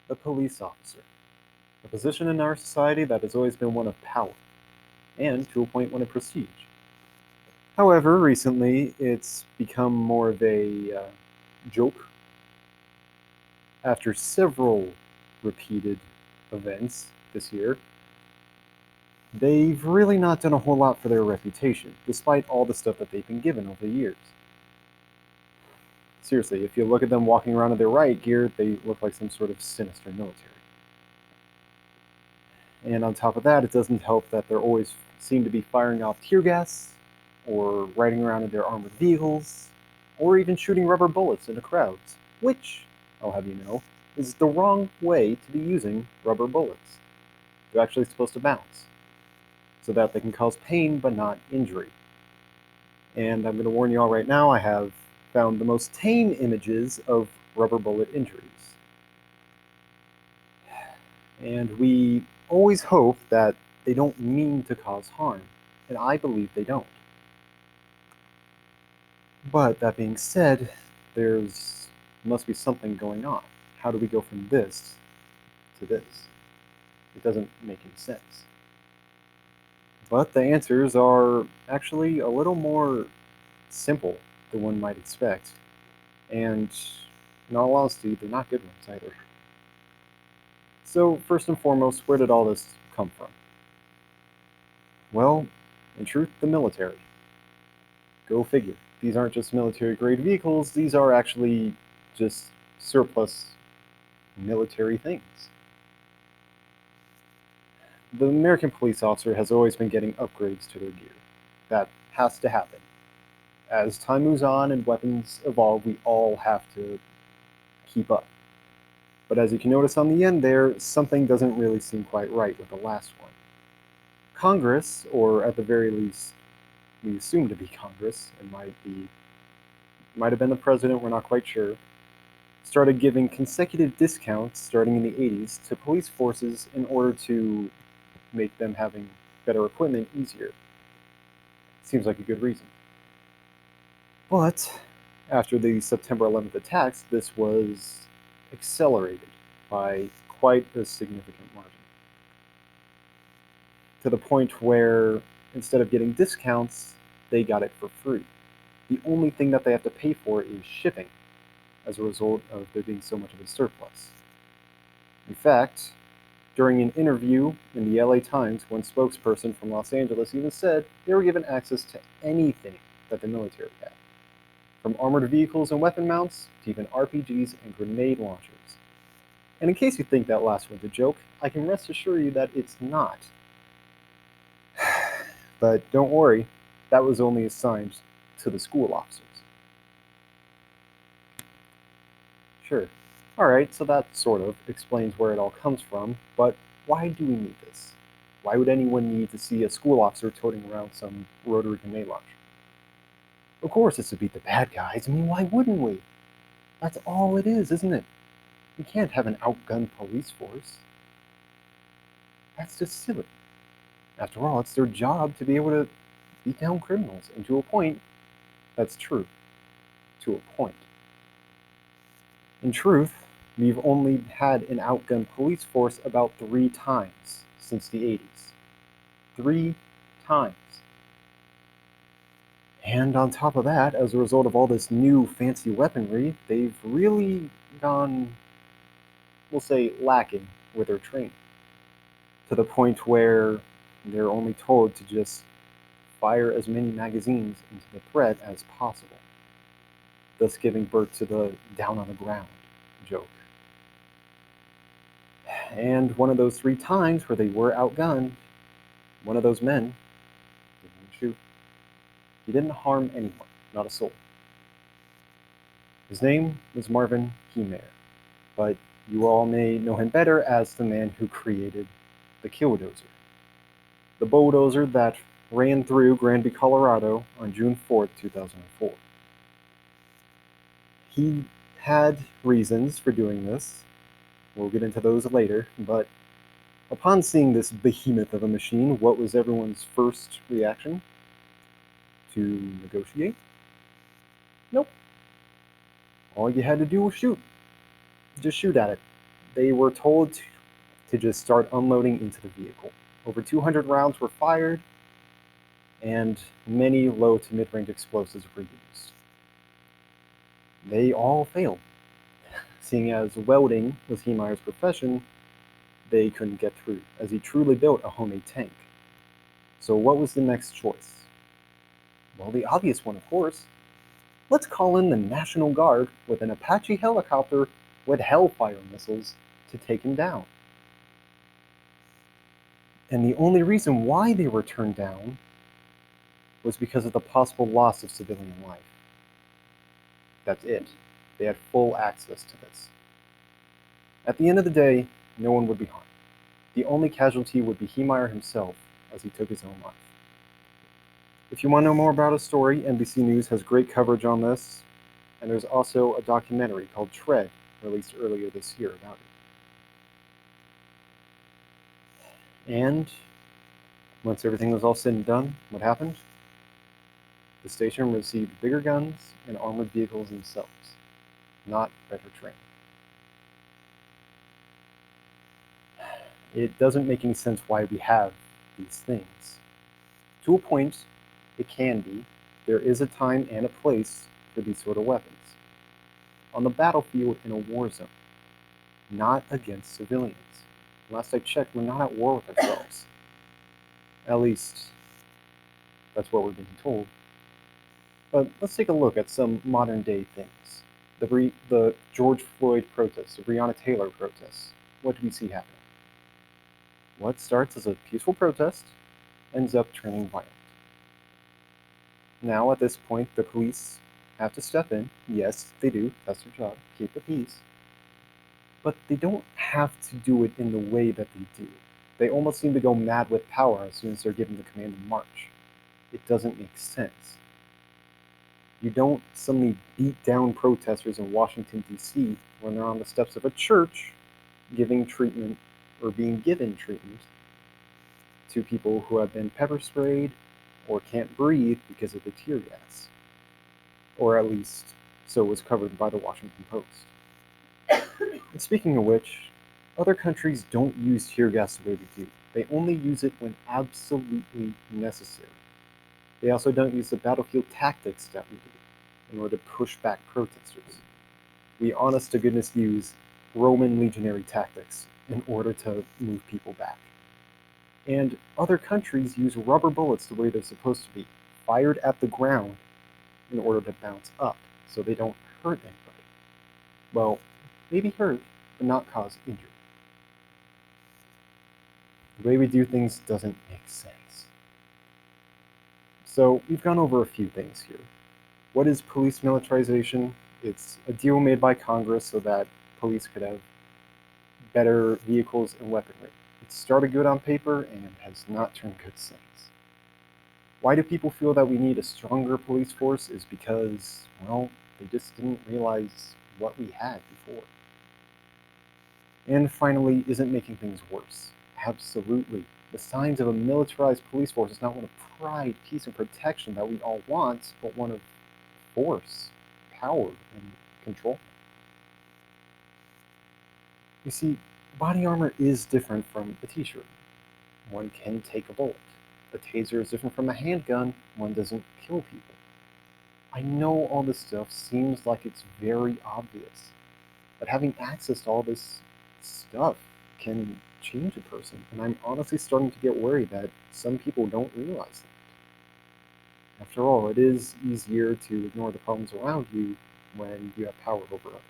the police officer, a position in our society that has always been one of power, and to a point one of prestige. However, recently it's become more of a joke after several repeated events this year. They've really not done a whole lot for their reputation, despite all the stuff that they've been given over the years. Seriously, if you look at them walking around in their riot gear, they look like some sort of sinister military. And on top of that, it doesn't help that they always seem to be firing off tear gas, or riding around in their armored vehicles, or even shooting rubber bullets into crowds, which, I'll have you know, is the wrong way to be using rubber bullets. They're actually supposed to bounce, so that they can cause pain but not injury. And I'm going to warn you all right now, I have found the most tame images of rubber bullet injuries. And we always hope that they don't mean to cause harm, and I believe they don't. But that being said, there's must be something going on. How do we go from this to this? It doesn't make any sense. But the answers are actually a little more simple than one might expect. And in all honesty, they're not good ones either. So, first and foremost, where did all this come from? Well, in truth, the military. Go figure. These aren't just military grade vehicles, these are actually just surplus military things. The American police officer has always been getting upgrades to their gear. That has to happen. As time moves on and weapons evolve, we all have to keep up. But as you can notice on the end there, something doesn't really seem quite right with the last one. Congress, or at the very least, we assume to be Congress, it might have been the president, we're not quite sure, started giving consecutive discounts starting in the 80s to police forces in order to make them having better equipment easier. Seems like a good reason. But after the September 11th attacks, this was accelerated by quite a significant margin. To the point where instead of getting discounts, they got it for free. The only thing that they have to pay for is shipping as a result of there being so much of a surplus. In fact, during an interview in the LA Times, one spokesperson from Los Angeles even said they were given access to anything that the military had, from armored vehicles and weapon mounts to even RPGs and grenade launchers. And in case you think that last one's a joke, I can rest assure you that it's not. But don't worry, that was only assigned to the school officers. Sure. Alright, so that sort of explains where it all comes from, but why do we need this? Why would anyone need to see a school officer toting around some rotary grenade launcher? Of course it's to beat the bad guys. I mean, why wouldn't we? That's all it is, isn't it? You can't have an outgunned police force. That's just silly. After all, it's their job to be able to beat down criminals, and to a point, that's true. To a point. In truth, we've only had an outgunned police force about 3 times since the 80s. 3 times. And on top of that, as a result of all this new fancy weaponry, they've really gone, we'll say, lacking with their training. To the point where they're only told to just fire as many magazines into the threat as possible, thus giving birth to the down on the ground joke. And one of those 3 times where they were outgunned, one of those men didn't shoot. He didn't harm anyone, not a soul. His name was Marvin Heemeyer, but you all may know him better as the man who created the Killdozer. The bulldozer that ran through Granby, Colorado on June 4th, 2004. He had reasons for doing this. We'll get into those later, but upon seeing this behemoth of a machine, what was everyone's first reaction? To negotiate? Nope. All you had to do was shoot. Just shoot at it. They were told to just start unloading into the vehicle. Over 200 rounds were fired, and many low to mid-range explosives were used. They all failed. Seeing as welding was Heemeyer's profession, they couldn't get through, as he truly built a homemade tank. So what was the next choice? Well, the obvious one, of course. Let's call in the National Guard with an Apache helicopter with Hellfire missiles to take him down. And the only reason why they were turned down was because of the possible loss of civilian life. That's it. They had full access to this. At the end of the day, no one would be harmed. The only casualty would be Heemeyer himself, as he took his own life. If you want to know more about his story, NBC News has great coverage on this, and there's also a documentary called Tread, released earlier this year about it. And once everything was all said and done, what happened? The station received bigger guns and armored vehicles themselves, not better training. It doesn't make any sense why we have these things. To a point, it can be. There is a time and a place for these sort of weapons. On the battlefield in a war zone, not against civilians. Last I checked, we're not at war with ourselves. At least, that's what we're being told. But let's take a look at some modern day things. The George Floyd protests, the Breonna Taylor protests. What do we see happening? What starts as a peaceful protest ends up turning violent. Now, at this point, the police have to step in. Yes, they do. That's their job. Keep the peace. But they don't have to do it in the way that they do. They almost seem to go mad with power as soon as they're given the command to march. It doesn't make sense. You don't suddenly beat down protesters in Washington, D.C. when they're on the steps of a church giving treatment or being given treatment to people who have been pepper sprayed or can't breathe because of the tear gas. Or at least so was covered by the Washington Post. And speaking of which, other countries don't use tear gas the way we do. They only use it when absolutely necessary. They also don't use the battlefield tactics that we do in order to push back protesters. We honest to goodness use Roman legionary tactics in order to move people back. And other countries use rubber bullets the way they're supposed to be, fired at the ground in order to bounce up so they don't hurt anybody. Well, maybe hurt, but not cause injury. The way we do things doesn't make sense. So we've gone over a few things here. What is police militarization? It's a deal made by Congress so that police could have better vehicles and weaponry. It started good on paper and has not turned good since. Why do people feel that we need a stronger police force is because, well, they just didn't realize what we had before. And finally, is it making things worse? Absolutely. The signs of a militarized police force is not one of pride, peace, and protection that we all want, but one of force, power, and control. You see, body armor is different from a t-shirt. One can take a bullet. A taser is different from a handgun. One doesn't kill people. I know all this stuff seems like it's very obvious, but having access to all this stuff can change a person, and I'm honestly starting to get worried that some people don't realize that. After all, it is easier to ignore the problems around you when you have power over others.